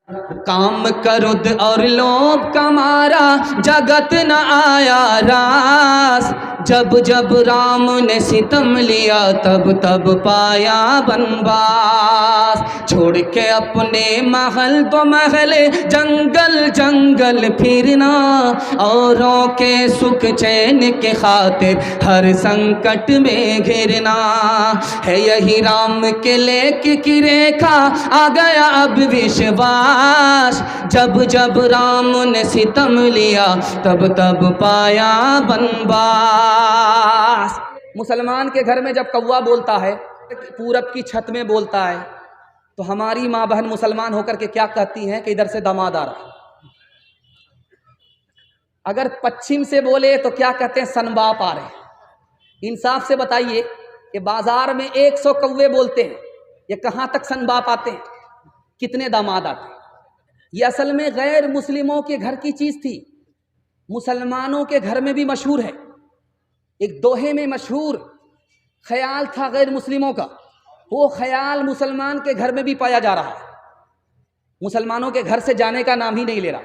काम करुद और लोभ का मारा जगत न आया रास। जब जब राम ने सितम लिया तब तब पाया बनवास। छोड़ के अपने महल तो महले जंगल जंगल फिरना, औरों के सुख चैन के खातिर हर संकट में घिरना। है यही राम के लेख की रेखा आ गया अब विश्वास। जब जब राम ने सितम लिया तब तब पाया बनवास। मुसलमान के घर में जब कौवा बोलता है, पूरब की छत में बोलता है, तो हमारी माँ बहन मुसलमान होकर के क्या कहती हैं कि इधर से दामाद आ रहा। अगर पश्चिम से बोले तो क्या कहते हैं, सनबाप आ रहे। इंसाफ से बताइए कि बाजार में 100 कौवे बोलते हैं, ये कहाँ तक सनबाप आते हैं, कितने दामाद आते हैं। ये असल में गैर मुस्लिमों के घर की चीज़ थी, मुसलमानों के घर में भी मशहूर है। एक दोहे में मशहूर ख्याल था गैर मुस्लिमों का, वो ख्याल मुसलमान के घर में भी पाया जा रहा है। मुसलमानों के घर से जाने का नाम ही नहीं ले रहा।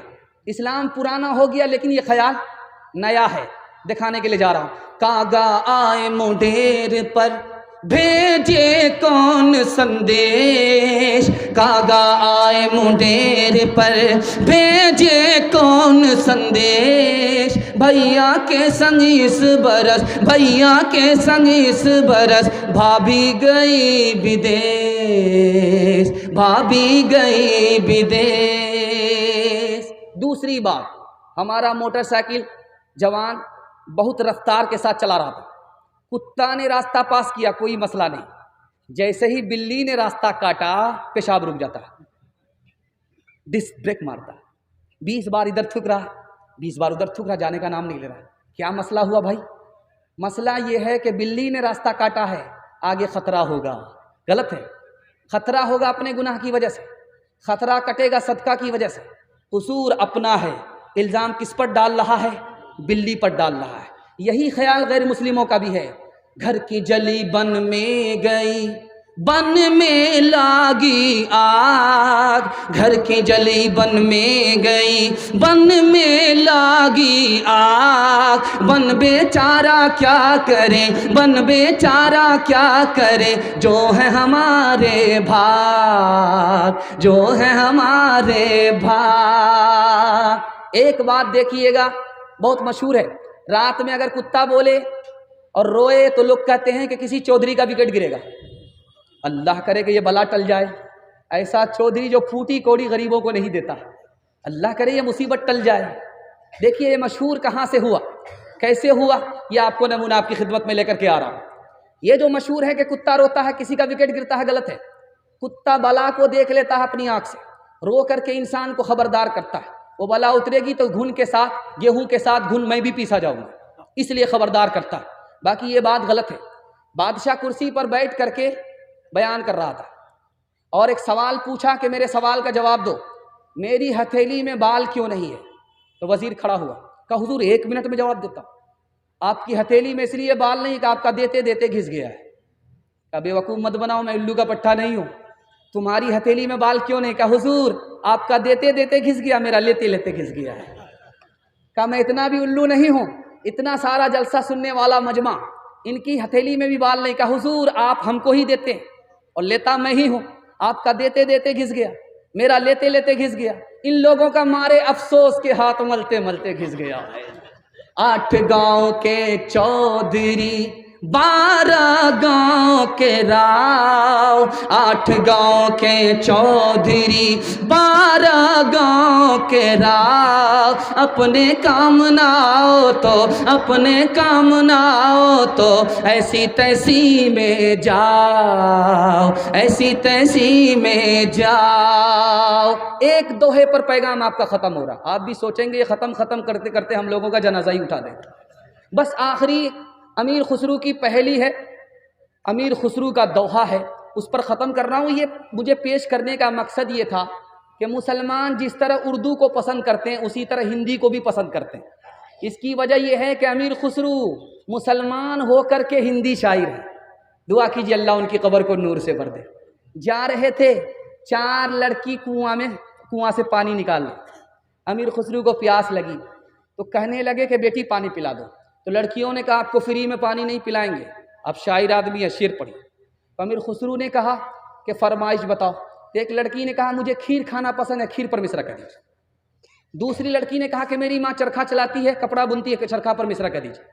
इस्लाम पुराना हो गया लेकिन ये ख्याल नया है, दिखाने के लिए जा रहा हूँ। कागा आए मुंडेर पर भेजे कौन संदेश, कागा आए मुंडेर पर भेजे कौन संदेश। भैया के संग इस बरस, भैया के संग इस बरस भाभी गई विदेश, भाभी गई विदेश। दूसरी बात, हमारा मोटरसाइकिल जवान बहुत रफ्तार के साथ चला रहा था, कुत्ता ने रास्ता पास किया, कोई मसला नहीं। जैसे ही बिल्ली ने रास्ता काटा पेशाब रुक जाता है, डिस्क ब्रेक मारता है। 20 बार इधर थूक रहा, 20 बार उधर थूक रहा, जाने का नाम नहीं ले रहा। क्या मसला हुआ भाई? मसला ये है कि बिल्ली ने रास्ता काटा है, आगे खतरा होगा। गलत है, खतरा होगा अपने गुनाह की वजह से, खतरा कटेगा सदका की वजह से। कसूर अपना है, इल्ज़ाम किस पर डाल रहा है? बिल्ली पर डाल रहा है। यही ख्याल गैर मुस्लिमों का भी है। घर की जली बन में गई, बन में लागी आग, घर की जली बन में गई, बन में लागी आग। बन बेचारा क्या करे, बन बेचारा क्या करे, जो है हमारे भाग, जो है हमारे भाग। एक बात देखिएगा, बहुत मशहूर है, रात में अगर कुत्ता बोले और रोए तो लोग कहते हैं कि किसी चौधरी का विकेट गिरेगा। अल्लाह करे कि ये बला टल जाए, ऐसा चौधरी जो फूटी कोड़ी गरीबों को नहीं देता। अल्लाह करे ये मुसीबत टल जाए। देखिए ये मशहूर कहाँ से हुआ, कैसे हुआ, ये आपको नमूना आपकी खिदमत में लेकर के आ रहा हूँ। ये जो मशहूर है कि कुत्ता रोता है, किसी का विकेट गिरता है, गलत है। कुत्ता बला को देख लेता है अपनी आँख से, रो करके इंसान को खबरदार करता है, वो बला उतरेगी तो घुन के साथ, गेहूं के साथ घुन मैं भी पीसा जाऊंगा, इसलिए खबरदार करता है। बाकी ये बात गलत है। बादशाह कुर्सी पर बैठ करके बयान कर रहा था और एक सवाल पूछा कि मेरे सवाल का जवाब दो, मेरी हथेली में बाल क्यों नहीं है? तो वजीर खड़ा हुआ, कहा हुजूर 1 मिनट में जवाब देता। आपकी हथेली में इसलिए बाल नहीं कि आपका देते देते घिस गया है। कहा बेवकूफ़ मत बनाओ, मैं उल्लू का पट्टा नहीं हूँ। तुम्हारी हथेली में बाल क्यों नहीं? कहा हुजूर आपका देते देते घिस गया, मेरा लेते लेते घिस गया है। कहा मैं इतना भी उल्लू नहीं हूँ, इतना सारा जलसा सुनने वाला मजमा, इनकी हथेली में भी बाल नहीं। कहा हुजूर आप हमको ही देते हैं और लेता मैं ही हूँ, आपका देते देते घिस गया, मेरा लेते लेते घिस गया। इन लोगों का मारे अफसोस के हाथ मलते मलते घिस गया। 8 गांव के चौधरी, 12 गांव के राव, 8 गांव के चौधरी, 12 गांव के राव। अपने काम ना आओ तो, अपने काम ना आओ तो, ऐसी तैसी में जाओ, ऐसी तैसी में जाओ। एक दोहे पर पैगाम आपका ख़त्म हो रहा। आप भी सोचेंगे ये ख़त्म करते करते हम लोगों का जनाजा ही उठा दें। बस आखिरी अमीर खुसरू की पहली है, अमीर खुसरू का दोहा है, उस पर ख़त्म कर रहा हूँ। ये मुझे पेश करने का मकसद ये था कि मुसलमान जिस तरह उर्दू को पसंद करते हैं उसी तरह हिंदी को भी पसंद करते हैं। इसकी वजह यह है कि अमीर खुसरू मुसलमान होकर के हिंदी शायर है। दुआ कीजिए अल्लाह उनकी कब्र को नूर से भर दे। जा रहे थे, 4 लड़की कुआं में कुआं से पानी निकाल ले। अमीर खुसरू को प्यास लगी तो कहने लगे कि बेटी पानी पिला दो। तो लड़कियों ने कहा आपको फ्री में पानी नहीं पिलाएंगे, अब शायर आदमी है, शेर पड़ी। तो अमीर खुसरू ने कहा कि फरमाइश बताओ। तो एक लड़की ने कहा मुझे खीर खाना पसंद है, खीर पर मिश्रा कर दीजिए। दूसरी लड़की ने कहा कि मेरी माँ चरखा चलाती है, कपड़ा बुनती है, कि चरखा पर मिश्रा कर दीजिए।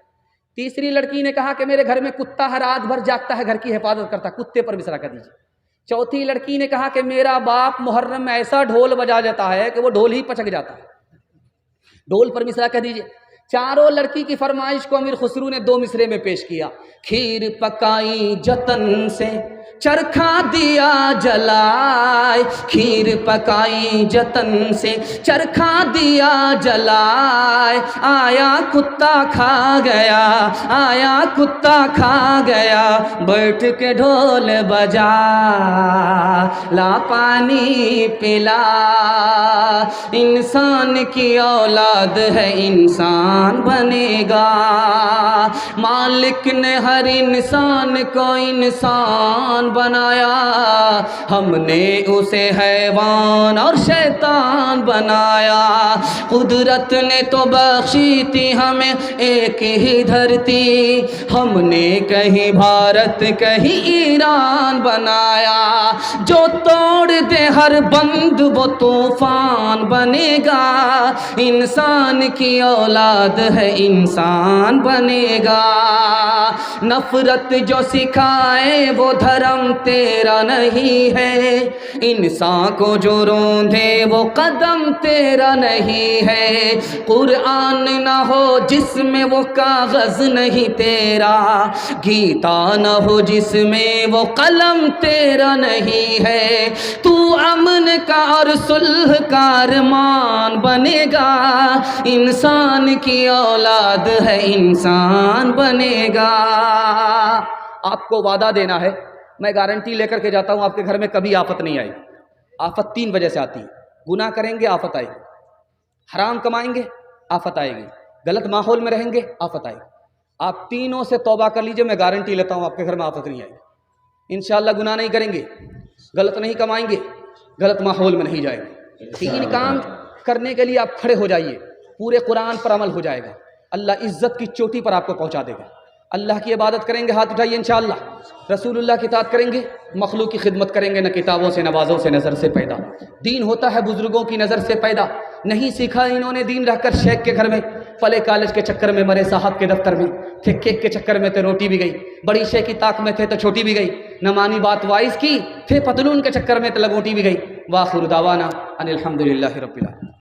तीसरी लड़की ने कहा कि मेरे घर में कुत्ता है, रात भर जागता है, घर की हिफाजत करता है, कुत्ते पर मिश्रा कर दीजिए। चौथी लड़की ने कहा कि मेरा बाप मुहर्रम में ऐसा ढोल बजा जाता है कि वो ढोल ही पचक जाता है, ढोल पर मिश्रा कर दीजिए। चारों लड़की की फरमाइश को अमीर खुसरू ने 2 मिसरे में पेश किया। खीर पकाई जतन से चरखा दिया जलाए, खीर पकाई जतन से चरखा दिया जलाए। आया कुत्ता खा गया, आया कुत्ता खा गया, बैठ के ढोल बजा, ला पानी पिला। इंसान की औलाद है, इंसान बनेगा। मालिक ने हर इंसान को इंसान बनाया, हमने उसे हैवान और शैतान बनाया। कुदरत ने तो बख्शी थी हमें एक ही धरती, हमने कहीं भारत कहीं ईरान बनाया। जो तोड़ दे हर बंद वो तूफान बनेगा। इंसान की औलाद है, इंसान बनेगा। नफरत जो सिखाए वो धर्म तेरा नहीं है, इंसान को जो रोंदे वो कदम तेरा नहीं है। कुरान ना हो जिसमें वो कागज नहीं तेरा, गीता ना हो जिसमें वो कलम तेरा नहीं है। तू अमन का और सुलह का अरमान बनेगा। इंसान की औलाद है, इंसान बनेगा। आपको वादा देना है, मैं गारंटी लेकर के जाता हूँ, आपके घर में कभी आफत नहीं आएगी। आफत 3 वजह से आती है। गुनाह करेंगे आफत आएगी, हराम कमाएंगे आफत आएगी, गलत माहौल में रहेंगे आफत आएगी। आप तीनों से तौबा कर लीजिए, मैं गारंटी लेता हूँ आपके घर में आफत नहीं आएगी। इंशाअल्लाह गुनाह नहीं करेंगे, गलत नहीं कमाएंगे, गलत माहौल में नहीं जाएंगे। 3 काम करने के लिए आप खड़े हो जाइए, पूरे कुरान पर अमल हो जाएगा, अल्लाह इज्जत की चोटी पर आपको पहुँचा देगा। अल्लाह की इबादत करेंगे, हाथ उठाइए इंशाअल्लाह। रसूलुल्लाह की इताअत करेंगे, मखलूक की खिदमत करेंगे, न किताबों से नवाज़ों से, नज़र से पैदा। दीन होता है बुजुर्गों की नज़र से पैदा। नहीं सीखा इन्होंने दीन रहकर शेख के घर में, पले कॉलेज के चक्कर में मरे साहब के दफ्तर में, थे केक के चक्कर में थे रोटी भी गई, बड़ी शेख की ताक में थे तो छोटी भी गई, न मानी बात वाइस की, थे पतलून के चक्कर में तो लगोटी भी गई। वाखिर दावाना अनिल हम्दुलिल्लाहि रब्बिल आलमीन।